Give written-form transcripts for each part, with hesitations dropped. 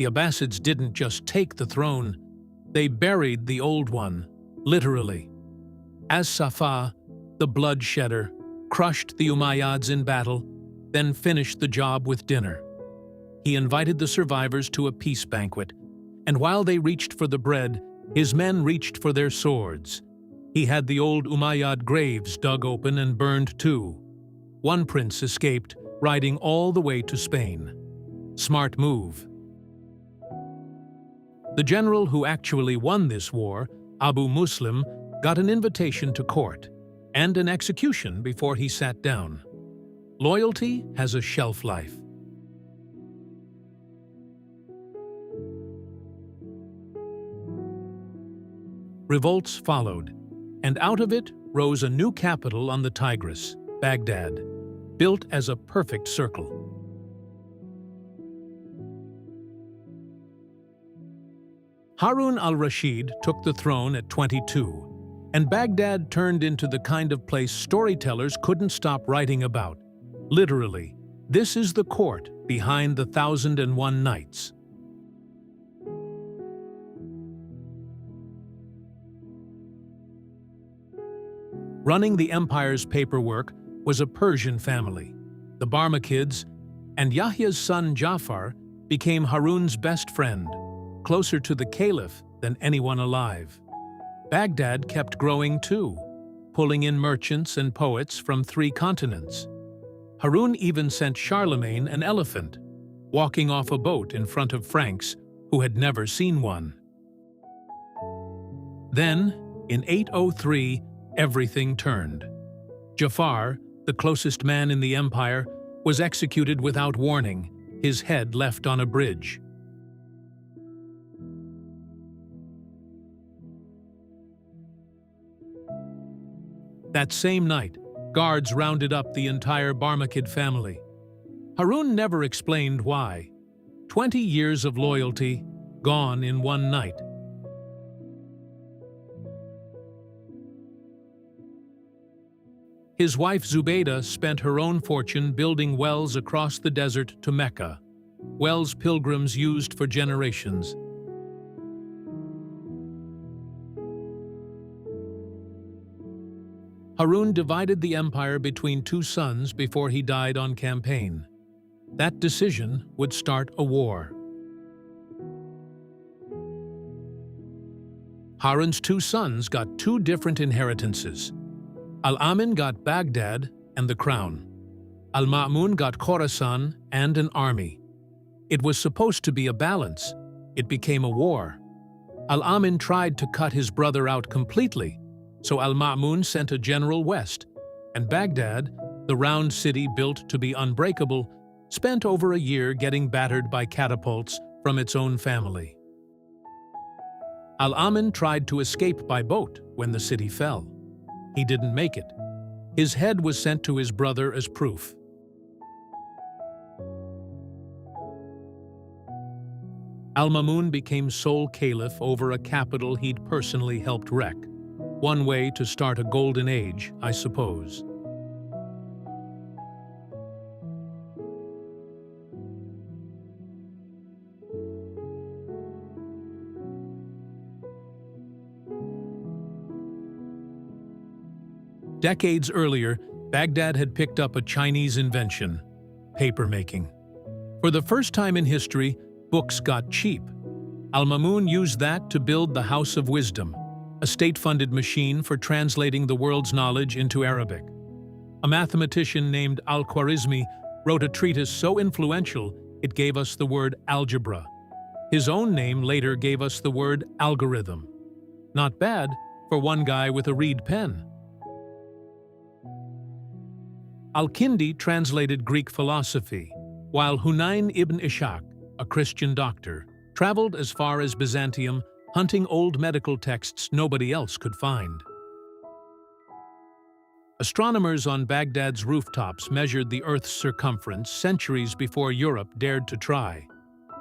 The Abbasids didn't just take the throne, they buried the old one, literally. As-Saffah, the bloodshedder, crushed the Umayyads in battle, then finished the job with dinner. He invited the survivors to a peace banquet, and while they reached for the bread, his men reached for their swords. He had the old Umayyad graves dug open and burned too. One prince escaped, riding all the way to Spain. Smart move. The general who actually won this war, Abu Muslim, got an invitation to court and an execution before he sat down. Loyalty has a shelf life. Revolts followed, and out of it rose a new capital on the Tigris, Baghdad, built as a perfect circle. Harun al-Rashid took the throne at 22, and Baghdad turned into the kind of place storytellers couldn't stop writing about. Literally, this is the court behind the 1001 Nights. Running the empire's paperwork was a Persian family, the Barmakids, and Yahya's son Jafar became Harun's best friend, closer to the caliph than anyone alive. Baghdad kept growing too, pulling in merchants and poets from 3 continents. Harun even sent Charlemagne an elephant, walking off a boat in front of Franks who had never seen one. Then, in 803, everything turned. Jafar, the closest man in the empire, was executed without warning, his head left on a bridge. That same night, guards rounded up the entire Barmakid family. Harun never explained why. 20 years of loyalty, gone in one night. His wife Zubaydah spent her own fortune building wells across the desert to Mecca, wells pilgrims used for generations. Harun divided the empire between 2 sons before he died on campaign. That decision would start a war. Harun's 2 sons got 2 different inheritances. Al-Amin got Baghdad and the crown. Al-Ma'mun got Khorasan and an army. It was supposed to be a balance. It became a war. Al-Amin tried to cut his brother out completely, so Al-Ma'mun sent a general west, and Baghdad, the round city built to be unbreakable, spent over a year getting battered by catapults from its own family. Al-Amin tried to escape by boat when the city fell. He didn't make it. His head was sent to his brother as proof. Al-Ma'mun became sole caliph over a capital he'd personally helped wreck. One way to start a golden age, I suppose. Decades earlier, Baghdad had picked up a Chinese invention, papermaking. For the first time in history, books got cheap. Al-Ma'mun used that to build the House of Wisdom, a state-funded machine for translating the world's knowledge into Arabic. A mathematician named Al-Khwarizmi wrote a treatise so influential it gave us the word algebra. His own name later gave us the word algorithm. Not bad for one guy with a reed pen. Al-Kindi translated Greek philosophy, while Hunayn ibn Ishaq, a Christian doctor, traveled as far as Byzantium, hunting old medical texts nobody else could find. Astronomers on Baghdad's rooftops measured the Earth's circumference centuries before Europe dared to try.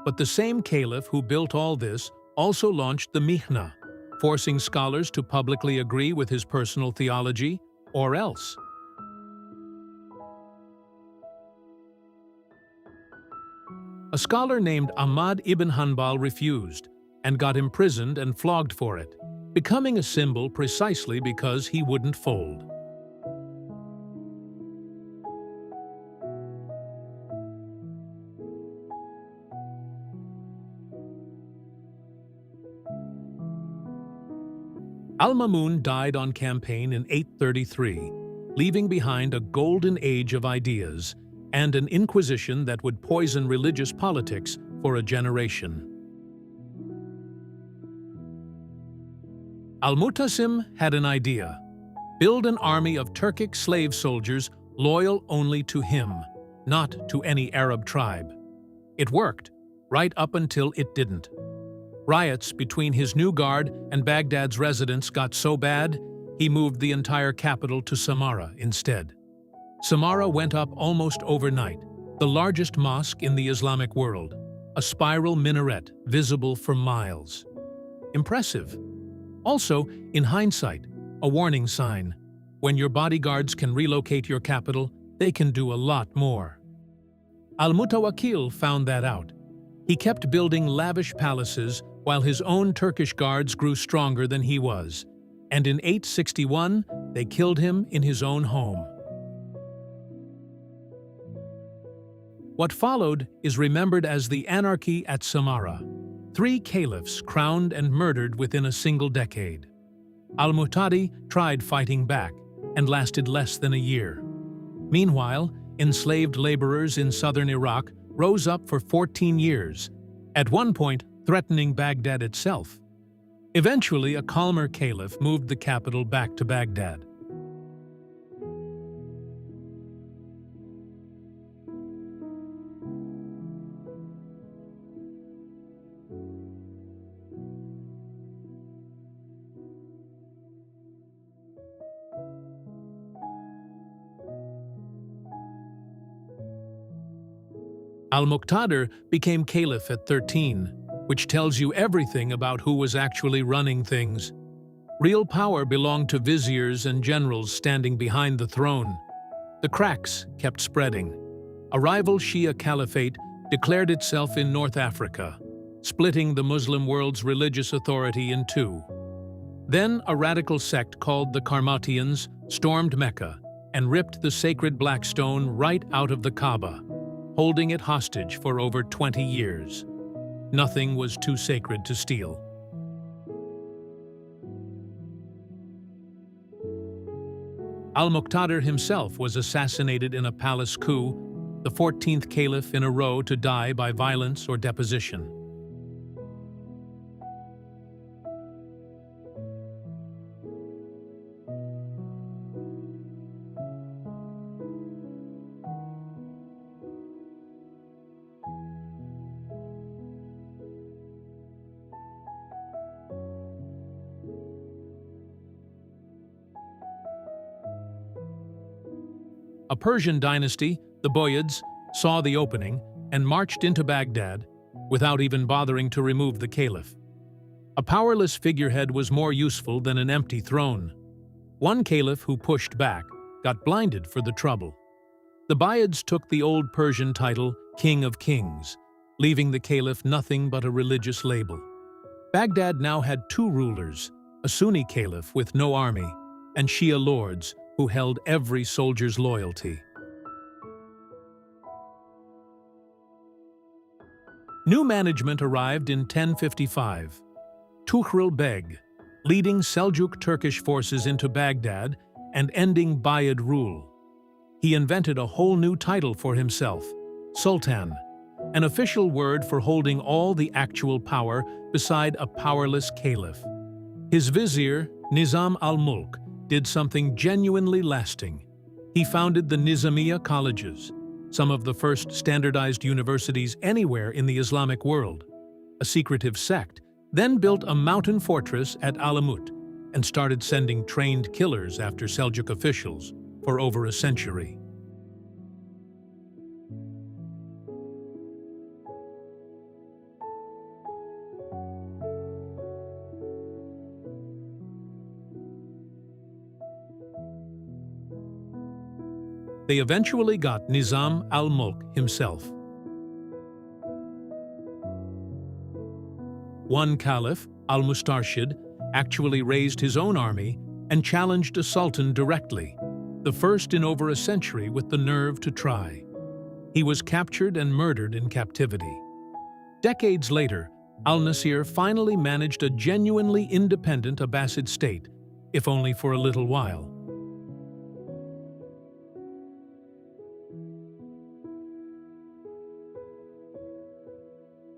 But the same caliph who built all this also launched the Mihna, forcing scholars to publicly agree with his personal theology, or else. A scholar named Ahmad ibn Hanbal refused and got imprisoned and flogged for it, becoming a symbol precisely because he wouldn't fold. Al-Mamun died on campaign in 833, leaving behind a golden age of ideas and an inquisition that would poison religious politics for a generation. Al-Mutasim had an idea: build an army of Turkic slave soldiers loyal only to him, not to any Arab tribe. It worked, right up until it didn't. Riots between his new guard and Baghdad's residents got so bad, he moved the entire capital to Samarra instead. Samarra went up almost overnight, the largest mosque in the Islamic world, a spiral minaret visible for miles. Impressive. Also, in hindsight, a warning sign. When your bodyguards can relocate your capital, they can do a lot more. Al-Mutawakkil found that out. He kept building lavish palaces while his own Turkish guards grew stronger than he was, and in 861 they killed him in his own home. What followed is remembered as the Anarchy at Samarra. 3 caliphs crowned and murdered within a single decade. Al-Mu'tadi tried fighting back and lasted less than a year. Meanwhile, enslaved laborers in southern Iraq rose up for 14 years, at one point threatening Baghdad itself. Eventually, a calmer caliph moved the capital back to Baghdad. Al-Muqtadir became caliph at 13, which tells you everything about who was actually running things. Real power belonged to viziers and generals standing behind the throne. The cracks kept spreading. A rival Shia caliphate declared itself in North Africa, splitting the Muslim world's religious authority in two. Then a radical sect called the Karmatians stormed Mecca and ripped the sacred black stone right out of the Kaaba, holding it hostage for over 20 years. Nothing was too sacred to steal. Al-Muqtadir himself was assassinated in a palace coup, the 14th caliph in a row to die by violence or deposition. A Persian dynasty, the Buyids, saw the opening and marched into Baghdad without even bothering to remove the caliph. A powerless figurehead was more useful than an empty throne. One caliph who pushed back got blinded for the trouble. The Buyids took the old Persian title King of Kings, leaving the caliph nothing but a religious label. Baghdad now had 2 rulers, a Sunni caliph with no army, and Shia lords who held every soldier's loyalty. New management arrived in 1055. Tuhril Beg, leading Seljuk Turkish forces into Baghdad and ending Buyid rule. He invented a whole new title for himself, Sultan, an official word for holding all the actual power beside a powerless caliph. His vizier, Nizam al-Mulk, did something genuinely lasting. He founded the Nizamiya colleges, some of the first standardized universities anywhere in the Islamic world. A secretive sect then built a mountain fortress at Alamut and started sending trained killers after Seljuk officials for over a century. They eventually got Nizam al-Mulk himself. One caliph, al-Mustarshid, actually raised his own army and challenged a sultan directly, the first in over a century with the nerve to try. He was captured and murdered in captivity. Decades later, al-Nasir finally managed a genuinely independent Abbasid state, if only for a little while.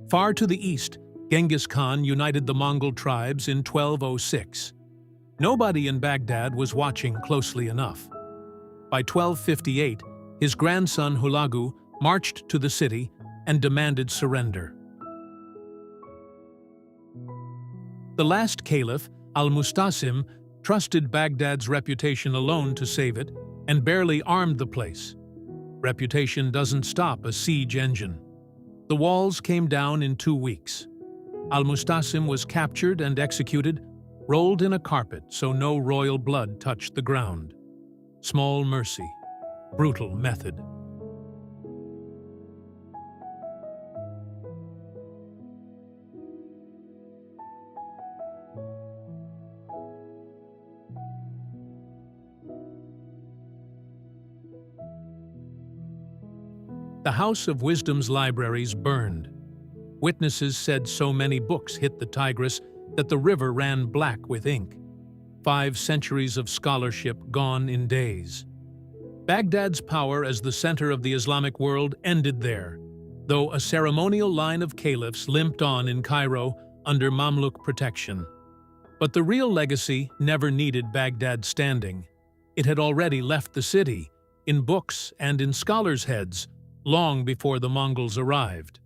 Far to the east, Genghis Khan united the Mongol tribes in 1206. Nobody in Baghdad was watching closely enough. By 1258, his grandson Hulagu marched to the city and demanded surrender. The last caliph, al-Mustasim, trusted Baghdad's reputation alone to save it and barely armed the place. Reputation doesn't stop a siege engine. The walls came down in 2 weeks. Al-Mustasim was captured and executed, rolled in a carpet so no royal blood touched the ground. Small mercy, brutal method. The House of Wisdom's libraries burned. Witnesses said so many books hit the Tigris that the river ran black with ink. 5 centuries of scholarship gone in days. Baghdad's power as the center of the Islamic world ended there, though a ceremonial line of caliphs limped on in Cairo under Mamluk protection. But the real legacy never needed Baghdad's standing. It had already left the city, in books and in scholars' heads, long before the Mongols arrived.